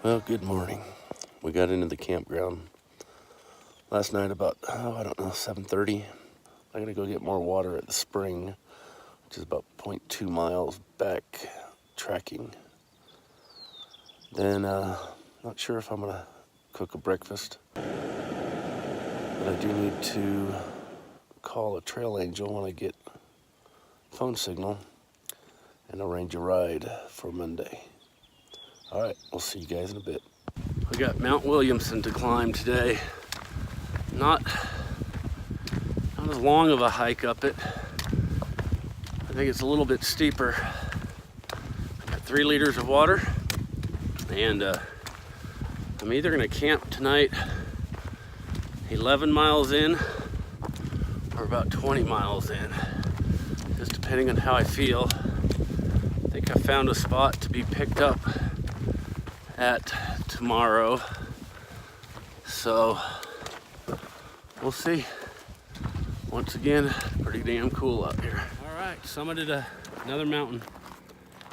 Well, good morning. We got into the campground last night about, I don't know, 7:30. I gotta go get more water at the spring, which is about 0.2 miles back tracking. Then, not sure if I'm gonna cook a breakfast, but I do need to call a trail angel when I get phone signal and arrange a ride for Monday. All right, we'll see you guys in a bit. We got Mount Williamson to climb today. Not as long of a hike up it. I think it's a little bit steeper. I got 3 liters of water, and I'm either gonna camp tonight 11 miles in or about 20 miles in, just depending on how I feel. I think I found a spot to be picked up at tomorrow, so we'll see. Once again, pretty damn cool out here. All right, summited another mountain.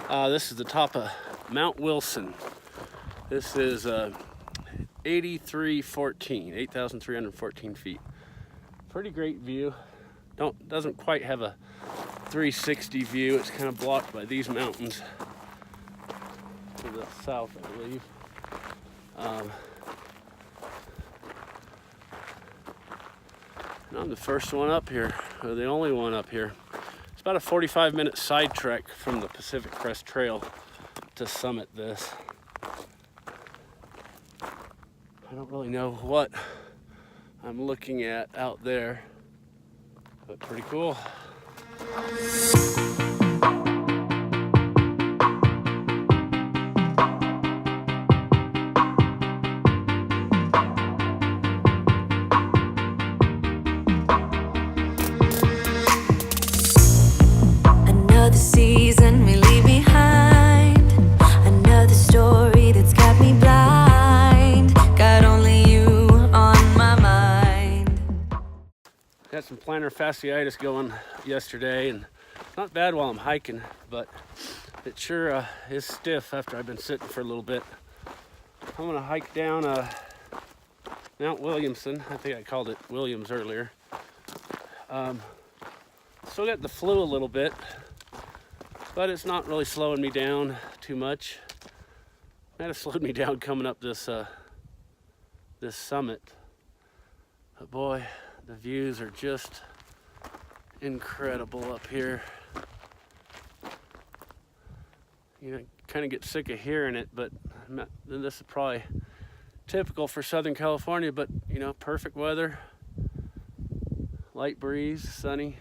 This is the top of Mount Wilson. This is 8,314 feet. Pretty great view. Doesn't quite have a 360 view. It's kind of blocked by these mountains to the south, I believe. And I'm the first one up here, or the only one up here. It's about a 45-minute side trek from the Pacific Crest Trail to summit this. I don't really know what I'm looking at out there, but pretty cool. Another season we leave behind, another story that's got me blind, got only you on my mind. Got some plantar fasciitis going yesterday, and it's not bad while I'm hiking, but it sure is stiff after I've been sitting for a little bit. I'm gonna hike down Mount Williamson. I think I called it Williams earlier. Still got the flu a little bit, but it's not really slowing me down too much. Might have slowed me down coming up this summit, but boy, the views are just incredible up here. You know, kind of get sick of hearing it, but this is probably typical for Southern California, but you know, perfect weather, light breeze, sunny.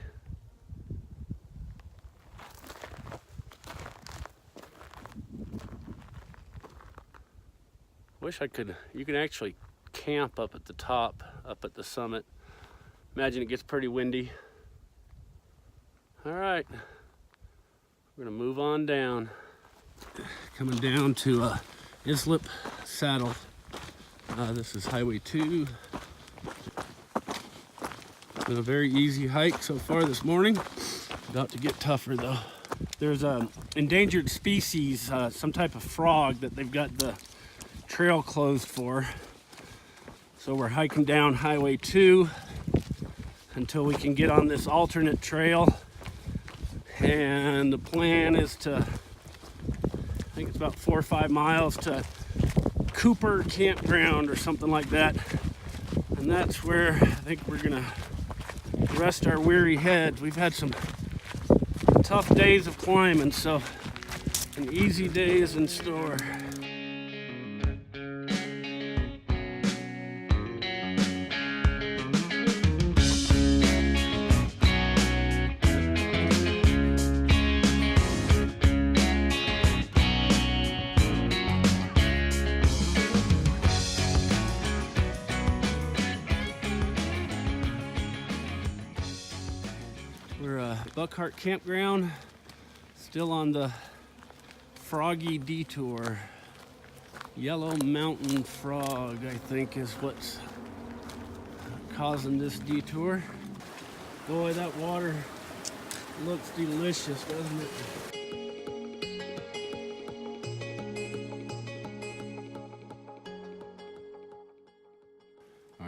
Wish you can actually camp up at the top, up at the summit. Imagine it gets pretty windy. All right, we're gonna move on down. Coming down to Islip Saddle. This is Highway 2. Been a very easy hike so far this morning. About to get tougher though. There's an endangered species, some type of frog that they've got the trail closed for. So we're hiking down Highway 2 until we can get on this alternate trail. And the plan is to, I think it's about 4 or 5 miles to Cooper Campground or something like that. And that's where I think we're gonna rest our weary heads. We've had some tough days of climbing, so an easy day is in store. We're Buckhart Campground, still on the Froggy Detour. Yellow Mountain Frog, I think, is what's causing this detour. Boy, that water looks delicious, doesn't it?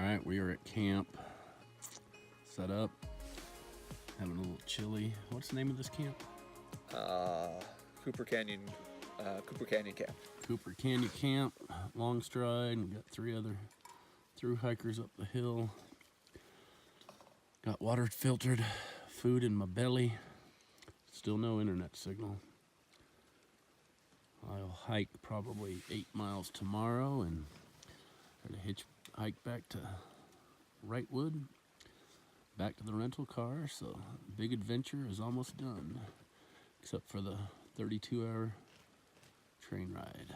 right, we are at camp, set up, having a little chilly. What's the name of this camp? Cooper Canyon Camp. Cooper Canyon Camp, long stride. We got 3 other through hikers up the hill. Got water filtered food in my belly. Still no internet signal. I'll hike probably 8 miles tomorrow and try to hike back to Wrightwood, back to the rental car. So big adventure is almost done, except for the 32-hour train ride.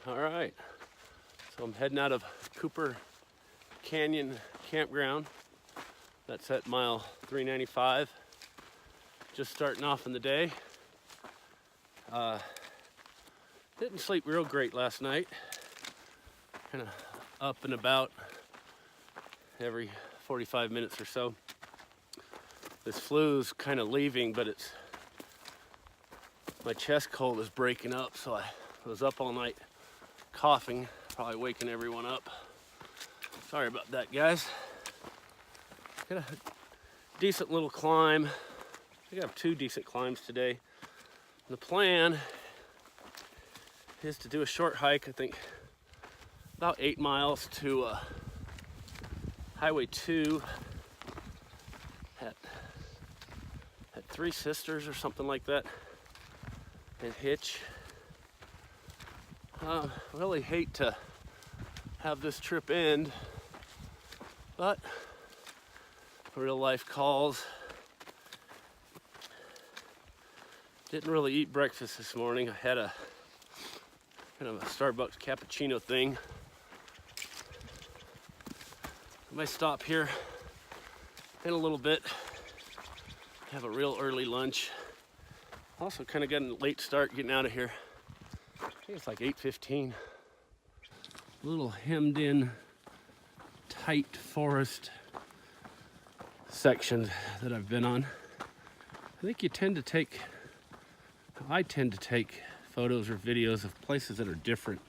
All right, so I'm heading out of Cooper Canyon Campground. That's at mile 395. Just starting off in the day. Didn't sleep real great last night. Kind of up and about every 45 minutes or so. This flu's kind of leaving, but my chest cold is breaking up, so I was up all night coughing, probably waking everyone up. Sorry about that, guys. Got a decent little climb. I think I have 2 decent climbs today. The plan is to do a short hike, I think about 8 miles to Highway 2 at 3 Sisters or something like that, and hitch. Really hate to have this trip end, but real life calls. Didn't really eat breakfast this morning. I had a kind of a Starbucks cappuccino thing. I might stop here in a little bit, have a real early lunch. Also kind of got a late start getting out of here. I think it's like 8:15. A little hemmed in, tight forest section that I've been on. I think I tend to take photos or videos of places that are different.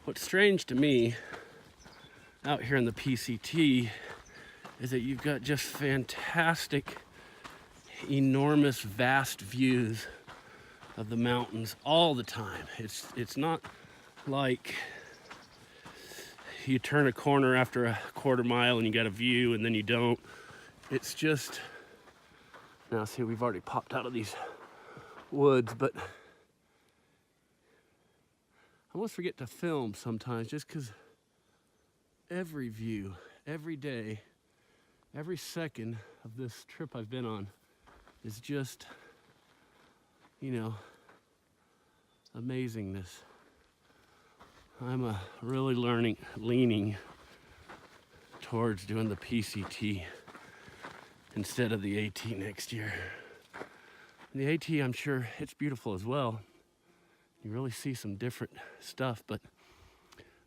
What's strange to me out here in the PCT is that you've got just fantastic, enormous, vast views of the mountains all the time. It's not like you turn a corner after a quarter mile and you got a view and then you don't. It's just, now see, we've already popped out of these woods, but I almost forget to film sometimes just because every view, every day, every second of this trip I've been on is just, amazingness. I'm really leaning towards doing the PCT instead of the AT next year. And the AT, I'm sure it's beautiful as well. You really see some different stuff, but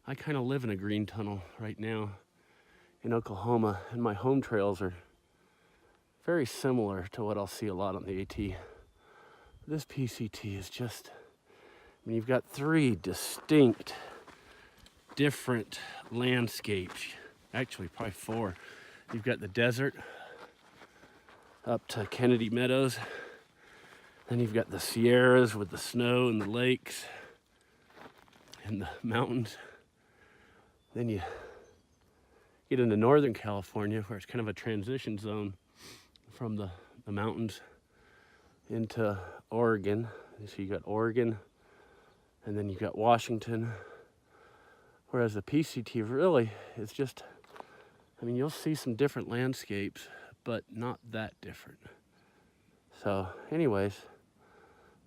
I kind of live in a green tunnel right now in Oklahoma, and my home trails are very similar to what I'll see a lot on the AT. This PCT is just, you've got 3 distinct, different landscapes. Actually, probably 4. You've got the desert up to Kennedy Meadows. Then you've got the Sierras with the snow and the lakes and the mountains. Then you get into Northern California, where it's kind of a transition zone from the mountains into Oregon. So you got Oregon, and then you've got Washington. Whereas the PCT really is just, you'll see some different landscapes, but not that different. So anyways,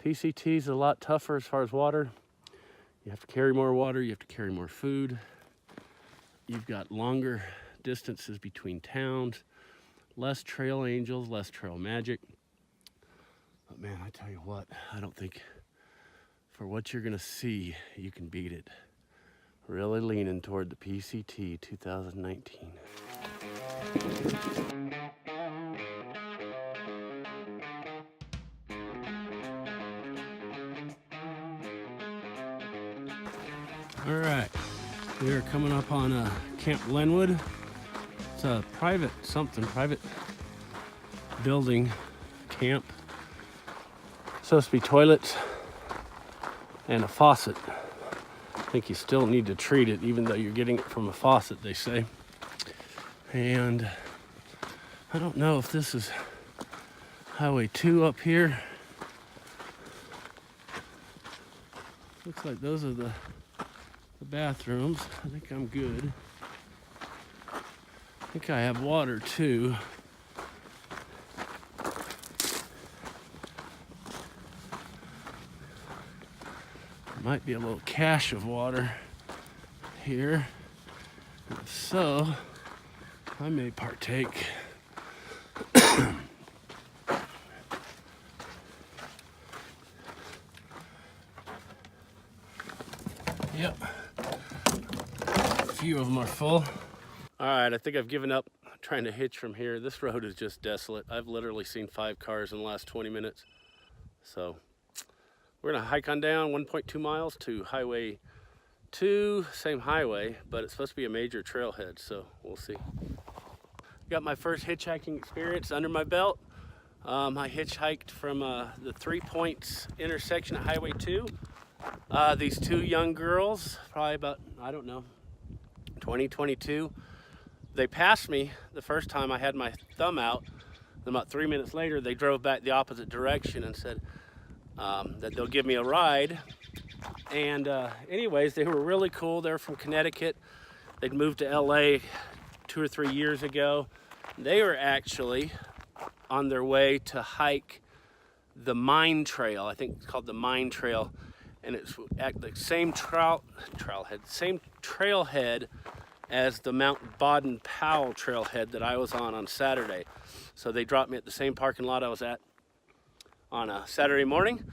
PCT is a lot tougher as far as water. You have to carry more water, you have to carry more food. You've got longer distances between towns. less trail angels, less trail magic. But man, I tell you what, I don't think for what you're gonna see, you can beat it. Really leaning toward the PCT 2019. All right, we are coming up on Camp Glenwood. It's a private building camp. Supposed to be toilets and a faucet. I think you still need to treat it even though you're getting it from a faucet, they say. And I don't know if this is Highway 2 up here. Looks like those are the bathrooms. I think I'm good. I think I have water too. Might be a little cache of water here. If so, I may partake. Yep. A few of them are full. All right, I think I've given up trying to hitch from here. This road is just desolate. I've literally seen 5 cars in the last 20 minutes. So we're gonna hike on down 1.2 miles to Highway 2, same highway, but it's supposed to be a major trailhead, so we'll see. Got my first hitchhiking experience under my belt. I hitchhiked from the 3 Points intersection at Highway 2. These 2 young girls, probably about, I don't know, 20, 22. They passed me the first time I had my thumb out. And about 3 minutes later, they drove back the opposite direction and said that they'll give me a ride. And anyways, they were really cool. They're from Connecticut. They'd moved to LA 2 or 3 years ago. They were actually on their way to hike the Mine Trail. I think it's called the Mine Trail. And it's at the same trailhead as the Mount Baden-Powell trailhead that I was on Saturday. So they dropped me at the same parking lot I was at on a Saturday morning.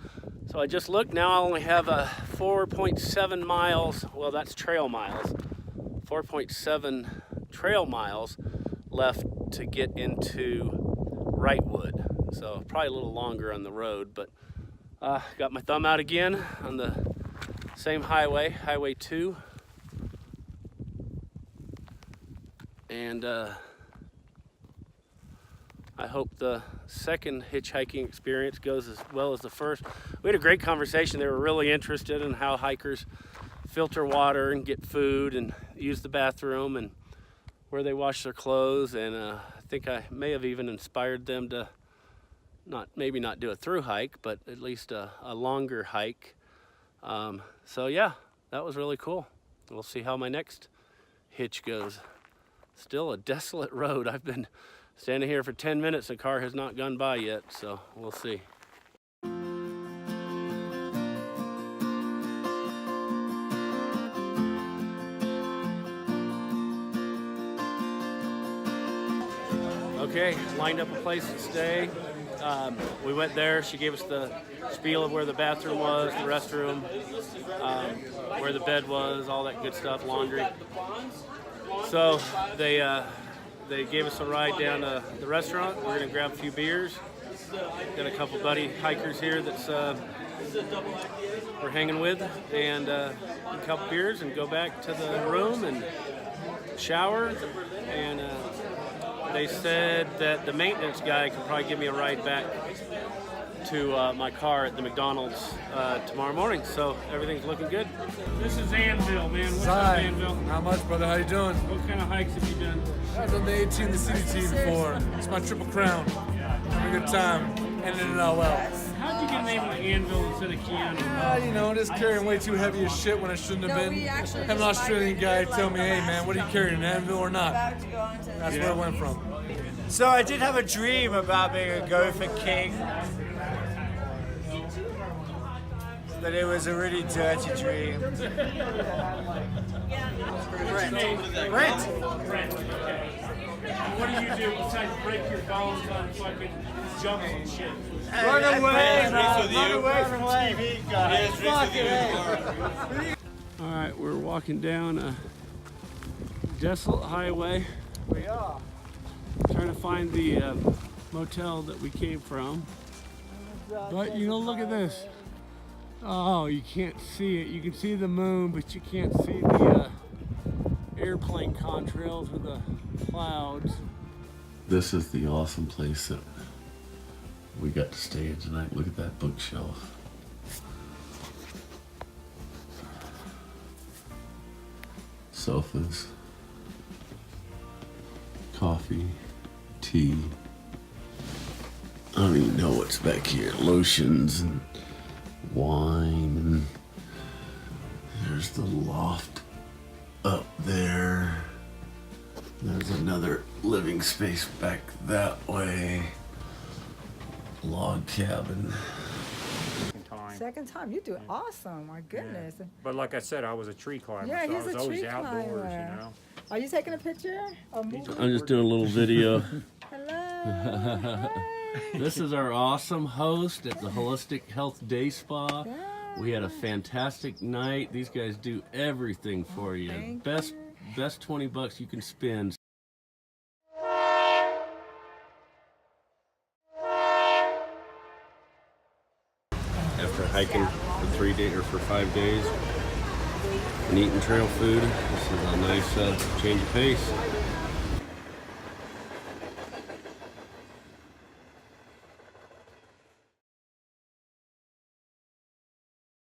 So I just looked, now I only have 4.7 miles, well that's trail miles, 4.7 trail miles left to get into Wrightwood. So probably a little longer on the road, but got my thumb out again on the same highway, Highway 2. And I hope the second hitchhiking experience goes as well as the first. We had a great conversation. They were really interested in how hikers filter water and get food and use the bathroom and where they wash their clothes. And I think I may have even inspired them to maybe not do a through hike, but at least a longer hike. So yeah, that was really cool. We'll see how my next hitch goes. Still a desolate road. I've been standing here for 10 minutes. A car has not gone by yet, so we'll see. Okay, lined up a place to stay. We went there. She gave us the spiel of where the bathroom was, the restroom, where the bed was, all that good stuff, laundry. So they gave us a ride down to the restaurant. We're gonna grab a few beers. Got a couple buddy hikers here that's we're hanging with, and a couple beers and go back to the room and shower. And they said that the maintenance guy could probably give me a ride back to my car at the McDonald's tomorrow morning. So everything's looking good. This is Anvil, man. What's up, Anvil? Not much, brother. How you doing? What kind of hikes have you done? I've done the 18, the CDT before. It's my triple crown. Having a good time. Ending it all well. How'd you get named Anvil instead of Keanu? You know, just carrying way too heavy as shit when I shouldn't have been. Had an Australian guy tell me, hey man, what are you carrying, an anvil or not? That's where it went from. So I did have a dream about being a gopher king. But it was a really dirty dream. Brent. Brent. What are you do besides break your bones on fucking jumps and shit? Run away, run away from TV guys. Fucking A. All right, we're walking down a desolate highway. We are. Trying to find the motel that we came from. But you know, look at this. Oh, you can't see it. You can see the moon, but you can't see the airplane contrails with the clouds. This is the awesome place that we got to stay in tonight. Look at that bookshelf. Sofas, coffee, tea. I don't even know what's back here. Lotions and wine, and there's the loft up there. There's another living space back that way. Log cabin. Second time, you're doing awesome. My goodness. Yeah. But like I said, I was a tree climber, Yeah, so I he's was a always tree outdoors, climber. you know. Are you taking a picture? Or movie? I'm just doing a little video. Hello. Hey. This is our awesome host at the Holistic Health Day Spa. Yeah. We had a fantastic night. These guys do everything for you. Thank Best you. $20 you can spend. After hiking for 3 days or for 5 days and eating trail food, this is a nice change of pace.